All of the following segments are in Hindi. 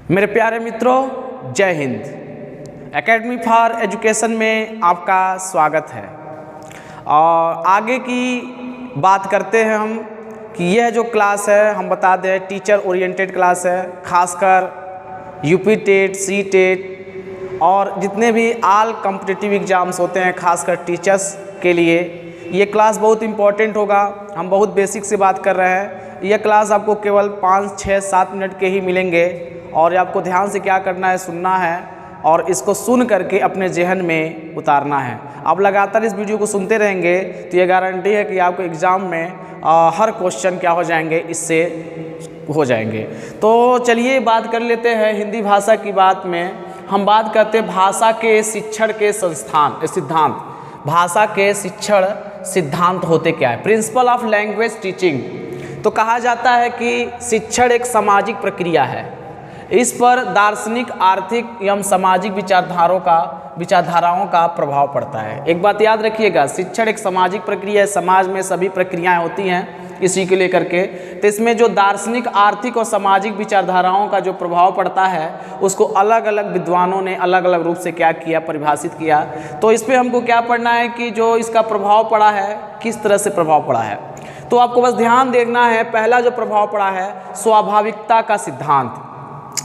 मेरे प्यारे मित्रों, जय हिंद। एकेडमी फॉर एजुकेशन में आपका स्वागत है। और आगे की बात करते हैं हम कि यह जो क्लास है, हम बता दें, टीचर ओरिएंटेड क्लास है। खासकर यूपी टेट, सी टेट और जितने भी ऑल कॉम्पिटिटिव एग्ज़ाम्स होते हैं, खासकर टीचर्स के लिए ये क्लास बहुत इम्पॉर्टेंट होगा। हम बहुत बेसिक से बात कर रहे हैं। यह क्लास आपको केवल 5, 6, 7 मिनट के ही मिलेंगे और आपको ध्यान से क्या करना है, सुनना है और इसको सुन करके अपने ज़हन में उतारना है। आप लगातार इस वीडियो को सुनते रहेंगे तो ये गारंटी है कि आपको एग्ज़ाम में हर क्वेश्चन क्या हो जाएंगे, इससे हो जाएंगे। तो चलिए बात कर लेते हैं हिंदी भाषा की। बात में हम बात करते हैं भाषा के शिक्षण के सिद्धांत। भाषा के शिक्षण सिद्धांत होते क्या है? Principle of language teaching. तो कहा जाता है कि शिक्षण एक सामाजिक प्रक्रिया है। इस पर दार्शनिक, आर्थिक एवं सामाजिक विचारधाराओं का प्रभाव पड़ता है। एक बात याद रखिएगा, शिक्षण एक सामाजिक प्रक्रिया है। समाज में सभी प्रक्रियाएं होती हैं इसी के लेकर के। तो इसमें जो दार्शनिक, आर्थिक और सामाजिक विचारधाराओं का जो प्रभाव पड़ता है, उसको अलग अलग विद्वानों ने अलग अलग रूप से क्या किया, परिभाषित किया। तो इस पर हमको क्या पढ़ना है कि जो इसका प्रभाव पड़ा है, किस तरह से प्रभाव पड़ा है। तो आपको बस ध्यान देखना है। पहला जो प्रभाव पड़ा है, स्वाभाविकता का सिद्धांत।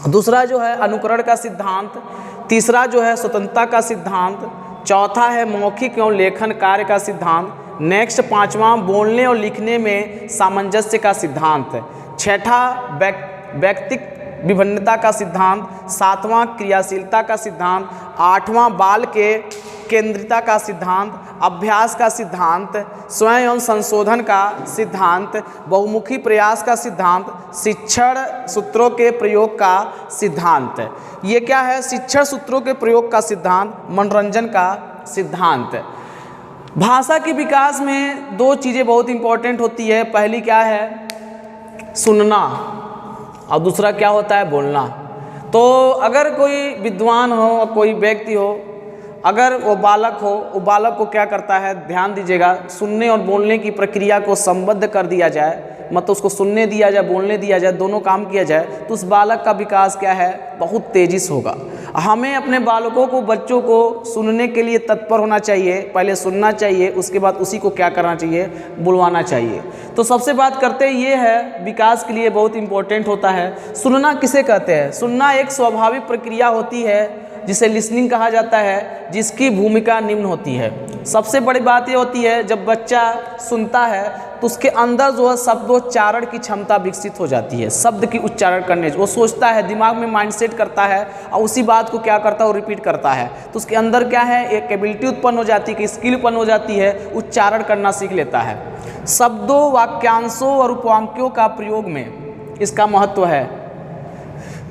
दूसरा जो है अनुकरण का सिद्धांत। तीसरा जो है स्वतंत्रता का सिद्धांत। चौथा है मौखिक एवं लेखन कार्य का सिद्धांत। नेक्स्ट 5वां बोलने और लिखने में सामंजस्य का सिद्धांत। छठा व्यक्तिक विभिन्नता का सिद्धांत। 7वां क्रियाशीलता का सिद्धांत। 8वां बाल के केंद्रिता का सिद्धांत। अभ्यास का सिद्धांत। स्वयं एवं संशोधन का सिद्धांत। बहुमुखी प्रयास का सिद्धांत। शिक्षण सूत्रों के प्रयोग का सिद्धांत। ये क्या है? शिक्षण सूत्रों के प्रयोग का सिद्धांत, मनोरंजन का सिद्धांत। भाषा के विकास में 2 चीज़ें बहुत इंपॉर्टेंट होती है। पहली क्या है? सुनना, और दूसरा क्या होता है? बोलना। तो अगर कोई विद्वान हो, कोई व्यक्ति हो, अगर वो बालक हो, वो बालक को क्या करता है, ध्यान दीजिएगा, सुनने और बोलने की प्रक्रिया को संबद्ध कर दिया जाए, मतलब उसको सुनने दिया जाए, बोलने दिया जाए, दोनों काम किया जाए, तो उस बालक का विकास क्या है, बहुत तेज़ी से होगा। हमें अपने बालकों को, बच्चों को सुनने के लिए तत्पर होना चाहिए। पहले सुनना चाहिए, उसके बाद उसी को क्या करना चाहिए, बुलवाना चाहिए। तो सबसे बात करते ये है, विकास के लिए बहुत इम्पोर्टेंट होता है। सुनना किसे कहते हैं? सुनना एक स्वाभाविक प्रक्रिया होती है जिसे लिसनिंग कहा जाता है, जिसकी भूमिका निम्न होती है। सबसे बड़ी बात ये होती है, जब बच्चा सुनता है तो उसके अंदर जो है शब्दोच्चारण की क्षमता विकसित हो जाती है। शब्द की उच्चारण करने, वो सोचता है, दिमाग में माइंडसेट करता है और उसी बात को क्या करता है, वो रिपीट करता है। तो उसके अंदर क्या है, एक एबिलिटी उत्पन्न हो जाती है, कि स्किल उत्पन्न हो जाती है, उच्चारण करना सीख लेता है। शब्दों, वाक्यांशों और उपवाक्यों का प्रयोग में इसका महत्व है।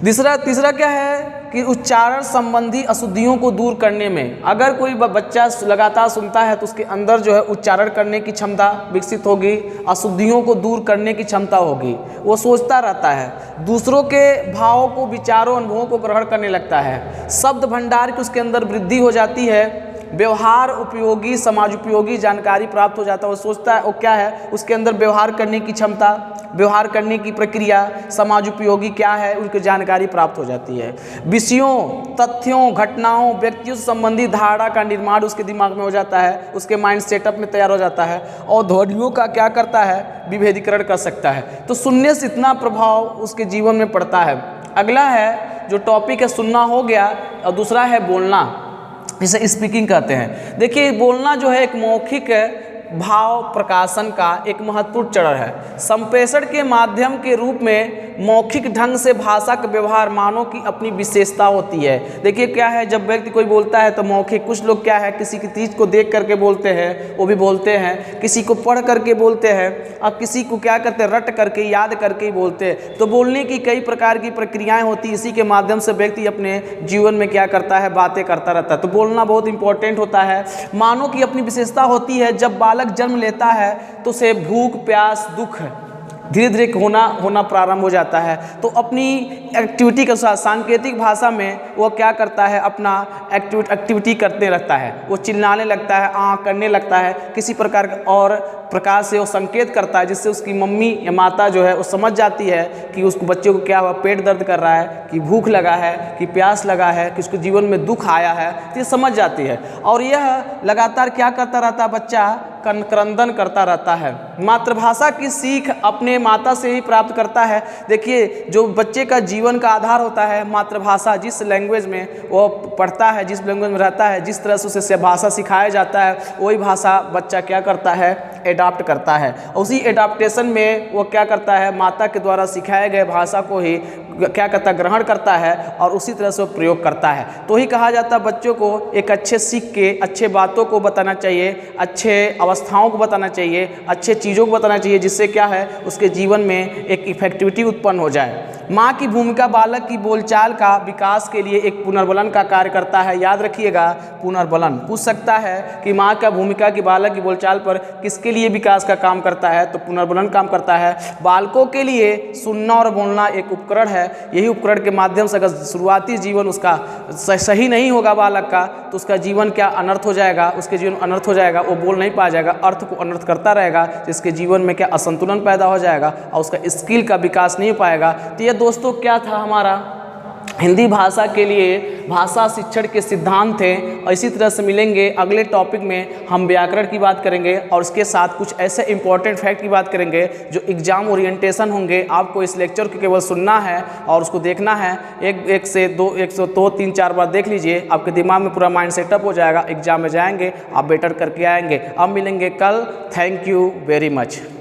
तीसरा क्या है कि उच्चारण संबंधी अशुद्धियों को दूर करने में, अगर कोई बच्चा लगातार सुनता है तो उसके अंदर जो है उच्चारण करने की क्षमता विकसित होगी, अशुद्धियों को दूर करने की क्षमता होगी। वो सोचता रहता है, दूसरों के भावों को, विचारों, अनुभवों को ग्रहण करने लगता है। शब्द भंडार की उसके अंदर वृद्धि हो जाती है। व्यवहार उपयोगी, समाज उपयोगी जानकारी प्राप्त हो जाता है। वो सोचता है, वो क्या है, उसके अंदर व्यवहार करने की क्षमता, व्यवहार करने की प्रक्रिया, समाज उपयोगी क्या है, उनकी जानकारी प्राप्त हो जाती है। विषयों, तथ्यों, घटनाओं, व्यक्तियों से संबंधी धारणा का निर्माण उसके दिमाग में हो जाता है, उसके माइंड सेटअप में तैयार हो जाता है और ध्वनियों का क्या करता है, विभेदीकरण कर सकता है। तो सुनने से इतना प्रभाव उसके जीवन में पड़ता है। अगला है जो टॉपिक है, सुनना हो गया, और दूसरा है बोलना, जिसे स्पीकिंग कहते हैं। देखिए, बोलना जो है एक मौखिक भाव प्रकाशन का एक महत्वपूर्ण चरण है। संप्रेषण के माध्यम के रूप में मौखिक ढंग से भाषा का व्यवहार मानव की अपनी विशेषता होती है। देखिए क्या है, जब व्यक्ति कोई बोलता है तो मौखिक, कुछ लोग क्या है, किसी की चीज़ को देख करके बोलते हैं, वो भी बोलते हैं, किसी को पढ़ करके बोलते हैं, और किसी को क्या करते हैं, रट करके, याद करके ही बोलते हैं। तो बोलने की कई प्रकार की प्रक्रियाएँ होती हैं, इसी के माध्यम से व्यक्ति अपने जीवन में क्या करता है, बातें करता रहता है। तो बोलना बहुत इंपॉर्टेंट होता है। मानव की अपनी विशेषता होती है। जब बालक जन्म लेता है तो उसे भूख, प्यास, दुख धीरे धीरे होना प्रारंभ हो जाता है। तो अपनी एक्टिविटी के साथ सांकेतिक भाषा में वो क्या करता है, अपना एक्टिविटी करते रहता है, वो चिल्लाने लगता है, करने लगता है, किसी प्रकार से वो संकेत करता है, जिससे उसकी मम्मी या माता जो है वो समझ जाती है कि उसको बच्चे को क्या हुआ, पेट दर्द कर रहा है, कि भूख लगा है, कि प्यास लगा है, कि उसको जीवन में दुख आया है, तो ये समझ जाती है। और यह लगातार क्या करता रहता है, बच्चा क्रंदन करता रहता है। मातृभाषा की सीख अपने माता से ही प्राप्त करता है। देखिए, जो बच्चे का जीवन का आधार होता है मातृभाषा, जिस लैंग्वेज में वो पढ़ता है, जिस लैंग्वेज में रहता है, जिस तरह से उसे भाषा सिखाया जाता है, वही भाषा बच्चा क्या करता है, एडाप्ट करता है। उसी एडाप्टेशन में वो क्या करता है, माता के द्वारा सिखाए गए भाषा को ही क्या करता है, ग्रहण करता है और उसी तरह से वो प्रयोग करता है। तो ही कहा जाता है बच्चों को एक अच्छे सीख के अच्छे बातों को बताना चाहिए, अच्छे अवस्थाओं को बताना चाहिए, अच्छे चीज़ों को बताना चाहिए, जिससे क्या है, उसके जीवन में एक इफेक्टिविटी उत्पन्न हो जाए। माँ की भूमिका बालक की बोलचाल का विकास के लिए एक पुनर्बलन का कार्य करता है। याद रखिएगा, पुनर्बलन पूछ सकता है कि माँ का भूमिका की बालक की बोलचाल पर किसके लिए विकास का काम करता है, तो पुनर्बलन काम करता है। बालकों के लिए सुनना और बोलना एक उपकरण है। यही उपकरण के माध्यम से अगर शुरुआती जीवन उसका सही नहीं होगा बालक का, तो उसका जीवन क्या अनर्थ हो जाएगा, उसके जीवन अनर्थ हो जाएगा, वो बोल नहीं पा जाएगा, अर्थ को अनर्थ करता रहेगा, जिसके जीवन में क्या असंतुलन पैदा हो जाएगा और उसका स्किल का विकास नहीं हो पाएगा। तो ये दोस्तों क्या था, हमारा हिंदी भाषा के लिए भाषा शिक्षण के सिद्धांत थे। और इसी तरह से मिलेंगे अगले टॉपिक में, हम व्याकरण की बात करेंगे और उसके साथ कुछ ऐसे इंपॉर्टेंट फैक्ट की बात करेंगे जो एग्जाम ओरिएंटेशन होंगे। आपको इस लेक्चर को केवल सुनना है और उसको देखना है, एक से दो तीन चार बार देख लीजिए, आपके दिमाग में पूरा माइंड सेटअप हो जाएगा। एग्जाम में जाएंगे आप बेटर करके आएंगे। अब मिलेंगे कल। Thank you very much.